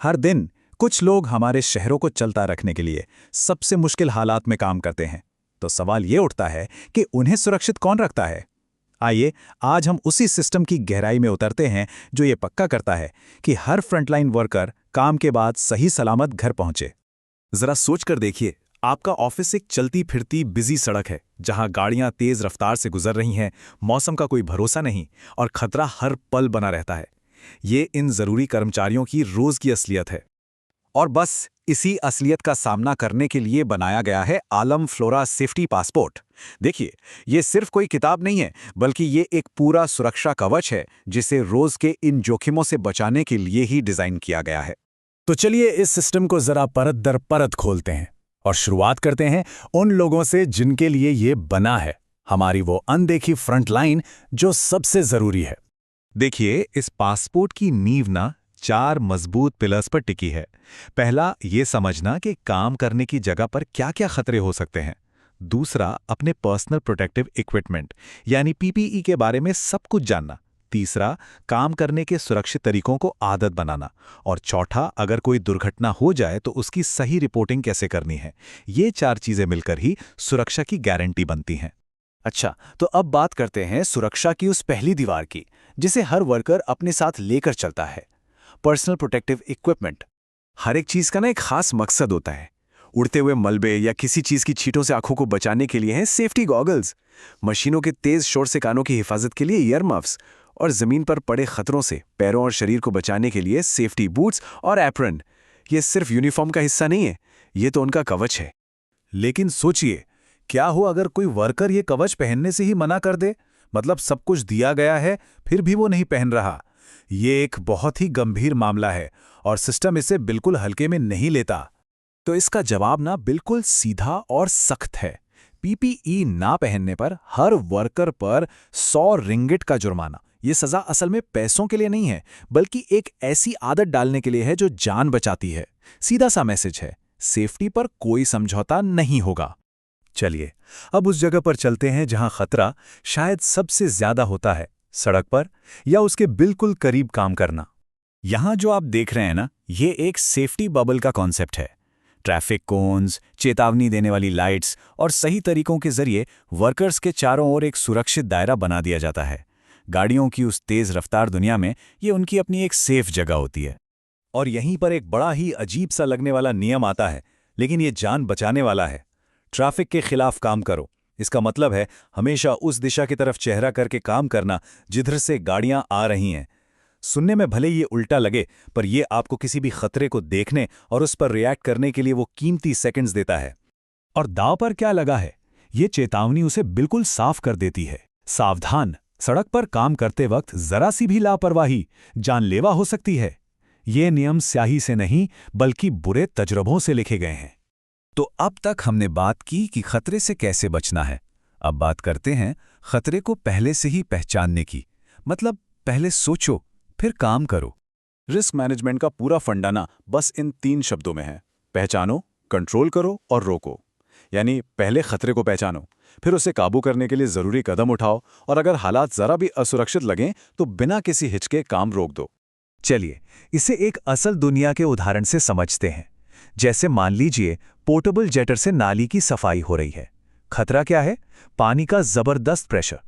हर दिन कुछ लोग हमारे शहरों को चलता रखने के लिए सबसे मुश्किल हालात में काम करते हैं। तो सवाल ये उठता है कि उन्हें सुरक्षित कौन रखता है। आइए आज हम उसी सिस्टम की गहराई में उतरते हैं जो ये पक्का करता है कि हर फ्रंटलाइन वर्कर काम के बाद सही सलामत घर पहुंचे। जरा सोच कर देखिए, आपका ऑफिस एक चलती फिरती बिजी सड़क है जहां गाड़ियां तेज रफ्तार से गुजर रही हैं, मौसम का कोई भरोसा नहीं और खतरा हर पल बना रहता है। ये इन जरूरी कर्मचारियों की रोज की असलियत है। और बस इसी असलियत का सामना करने के लिए बनाया गया है आलम फ्लोरा सेफ्टी पासपोर्ट। देखिए, ये सिर्फ कोई किताब नहीं है, बल्कि ये एक पूरा सुरक्षा कवच है जिसे रोज के इन जोखिमों से बचाने के लिए ही डिजाइन किया गया है। तो चलिए इस सिस्टम को जरा परत दर परत खोलते हैं और शुरुआत करते हैं उन लोगों से जिनके लिए ये बना है, हमारी वो अनदेखी फ्रंट लाइन जो सबसे जरूरी है। देखिए, इस पासपोर्ट की नींव ना 4 मजबूत पिलर्स पर टिकी है। पहला, ये समझना कि काम करने की जगह पर क्या-क्या खतरे हो सकते हैं। दूसरा, अपने पर्सनल प्रोटेक्टिव इक्विपमेंट यानी पीपीई के बारे में सब कुछ जानना। तीसरा, काम करने के सुरक्षित तरीकों को आदत बनाना। और चौथा, अगर कोई दुर्घटना हो जाए तो उसकी सही रिपोर्टिंग कैसे करनी है। ये 4 चीजें मिलकर ही सुरक्षा की गारंटी बनती हैं। अच्छा, तो अब बात करते हैं सुरक्षा की उस पहली दीवार की, जिसे हर वर्कर अपने साथ लेकर चलता है। Personal protective equipment. हर एक चीज का ना एक खास मकसद होता है। उड़ते हुए मलबे या किसी चीज की छींटों से आंखों को बचाने के लिए हैं सेफ्टी गॉगल्स। मशीनों के तेज शोर से कानों की हिफाजत के लिए ईयर मफ्स। और जमीन पर पड़े खतरों से पैरों और शरीर को बचाने के लिए सेफ्टी बूट्स और एप्रन। ये सिर्फ यूनिफॉर्म का हिस्सा नहीं है, ये तो उनका कवच है। लेकिन सोचिए, क्या हो अगर कोई वर्कर ये कवच पहनने से ही मना कर दे? मतलब सब कुछ दिया गया है, फिर भी वो नहीं पहन रहा। ये एक बहुत ही गंभीर मामला है और सिस्टम इसे बिल्कुल हल्के में नहीं लेता। तो इसका जवाब ना बिल्कुल सीधा और सख्त है। पीपीई ना पहनने पर हर वर्कर पर 100 रिंगिट का जुर्माना। ये सजा असल में पैसों के लिए नहीं है, बल्कि एक ऐसी आदत डालने के लिए है जो जान बचाती है। सीधा सा मैसेज है, सेफ्टी पर कोई समझौता नहीं होगा। चलिए, अब उस जगह पर चलते हैं जहां खतरा शायद सबसे ज्यादा होता है, सड़क पर या उसके बिल्कुल करीब काम करना। यहां जो आप देख रहे हैं ना, ये एक सेफ्टी बबल का कॉन्सेप्ट है। ट्रैफिक कोन्स, चेतावनी देने वाली लाइट्स और सही तरीकों के जरिए वर्कर्स के चारों ओर एक सुरक्षित दायरा बना दिया जाता है। गाड़ियों की उस तेज रफ्तार दुनिया में ये उनकी अपनी एक सेफ जगह होती है। और यहीं पर एक बड़ा ही अजीब सा लगने वाला नियम आता है, लेकिन ये जान बचाने वाला है। ट्रैफिक के खिलाफ काम करो। इसका मतलब है हमेशा उस दिशा की तरफ चेहरा करके काम करना जिधर से गाड़ियां आ रही हैं। सुनने में भले ये उल्टा लगे, पर ये आपको किसी भी खतरे को देखने और उस पर रिएक्ट करने के लिए वो कीमती सेकंड्स देता है। और दांव पर क्या लगा है, ये चेतावनी उसे बिल्कुल साफ कर देती है। सावधान, सड़क पर काम करते वक्त जरा सी भी लापरवाही जानलेवा हो सकती है। ये नियम स्याही से नहीं, बल्कि बुरे तजुर्बों से लिखे गए हैं। तो अब तक हमने बात की कि खतरे से कैसे बचना है। अब बात करते हैं खतरे को पहले से ही पहचानने की। मतलब पहले सोचो, फिर काम करो। रिस्क मैनेजमेंट का पूरा फंडा ना बस इन 3 शब्दों में है। पहचानो, कंट्रोल करो और रोको। यानी पहले खतरे को पहचानो, फिर उसे काबू करने के लिए जरूरी कदम उठाओ, और अगर हालात जरा भी असुरक्षित लगें तो बिना किसी हिचके काम रोक दो। चलिए, इसे एक असल दुनिया के उदाहरण से समझते हैं। जैसे मान लीजिए पोर्टेबल जेटर से नाली की सफाई हो रही है। खतरा क्या है? पानी का जबरदस्त प्रेशर।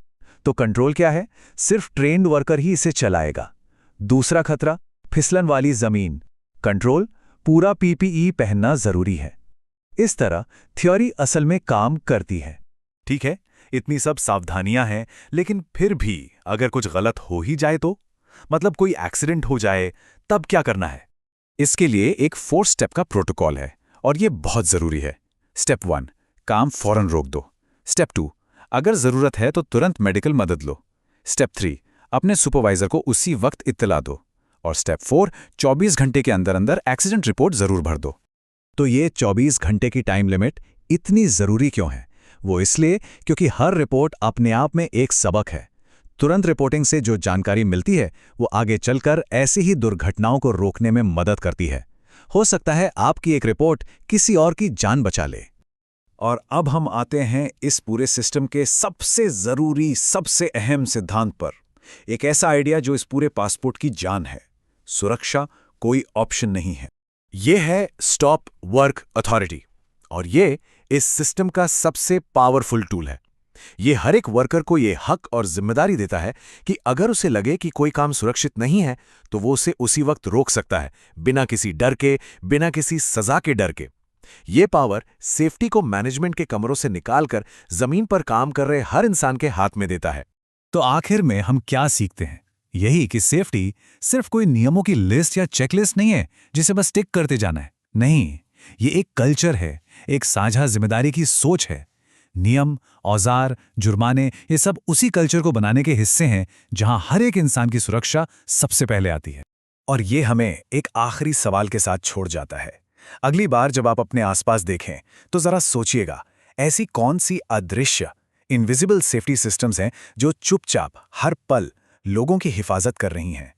तो कंट्रोल क्या है? सिर्फ ट्रेन्ड वर्कर ही इसे चलाएगा। दूसरा खतरा, फिसलन वाली जमीन। कंट्रोल, पूरा पीपीई पहनना जरूरी है। इस तरह थ्योरी असल में काम करती है। ठीक है, इतनी सब सावधानियां हैं, लेकिन फिर भी अगर कुछ गलत हो ही जाए तो? मतलब कोई एक्सीडेंट हो जाए, तब क्या करना है? इसके लिए एक 4 स्टेप का प्रोटोकॉल है और ये बहुत जरूरी है। स्टेप 1, काम फौरन रोक दो। स्टेप 2, अगर जरूरत है तो तुरंत मेडिकल मदद लो। स्टेप 3, अपने सुपरवाइजर को उसी वक्त इत्तला दो। और स्टेप 4, 24 घंटे के अंदर अंदर एक्सीडेंट रिपोर्ट जरूर भर दो। तो ये 24 घंटे की टाइम लिमिट इतनी जरूरी क्यों है? वो इसलिए क्योंकि हर रिपोर्ट अपने आप में एक सबक है। तुरंत रिपोर्टिंग से जो जानकारी मिलती है वो आगे चलकर ऐसी ही दुर्घटनाओं को रोकने में मदद करती है। हो सकता है आपकी एक रिपोर्ट किसी और की जान बचा ले। और अब हम आते हैं इस पूरे सिस्टम के सबसे जरूरी, सबसे अहम सिद्धांत पर। एक ऐसा आइडिया जो इस पूरे पासपोर्ट की जान है। सुरक्षा कोई ऑप्शन नहीं है। ये है स्टॉप वर्क अथॉरिटी, और ये इस सिस्टम का सबसे पावरफुल टूल है। ये हर एक वर्कर को ये हक और जिम्मेदारी देता है कि अगर उसे लगे कि कोई काम सुरक्षित नहीं है तो वो उसे उसी वक्त रोक सकता है, बिना किसी डर के, बिना किसी सजा के डर के। ये पावर सेफ्टी को मैनेजमेंट के कमरों से निकालकर जमीन पर काम कर रहे हर इंसान के हाथ में देता है। तो आखिर में हम क्या सीखते हैं? यही कि सेफ्टी सिर्फ कोई नियमों की लिस्ट या चेकलिस्ट नहीं है जिसे बस टिक करते जाना है। नहीं, ये एक कल्चर है, एक साझा जिम्मेदारी की सोच है। नियम, औजार, जुर्माने ये सब उसी कल्चर को बनाने के हिस्से हैं जहां हर एक इंसान की सुरक्षा सबसे पहले आती है। और ये हमें एक आखिरी सवाल के साथ छोड़ जाता है। अगली बार जब आप अपने आसपास देखें तो जरा सोचिएगा, ऐसी कौन सी अदृश्य इनविजिबल सेफ्टी सिस्टम्स हैं जो चुपचाप हर पल लोगों की हिफाजत कर रही हैं।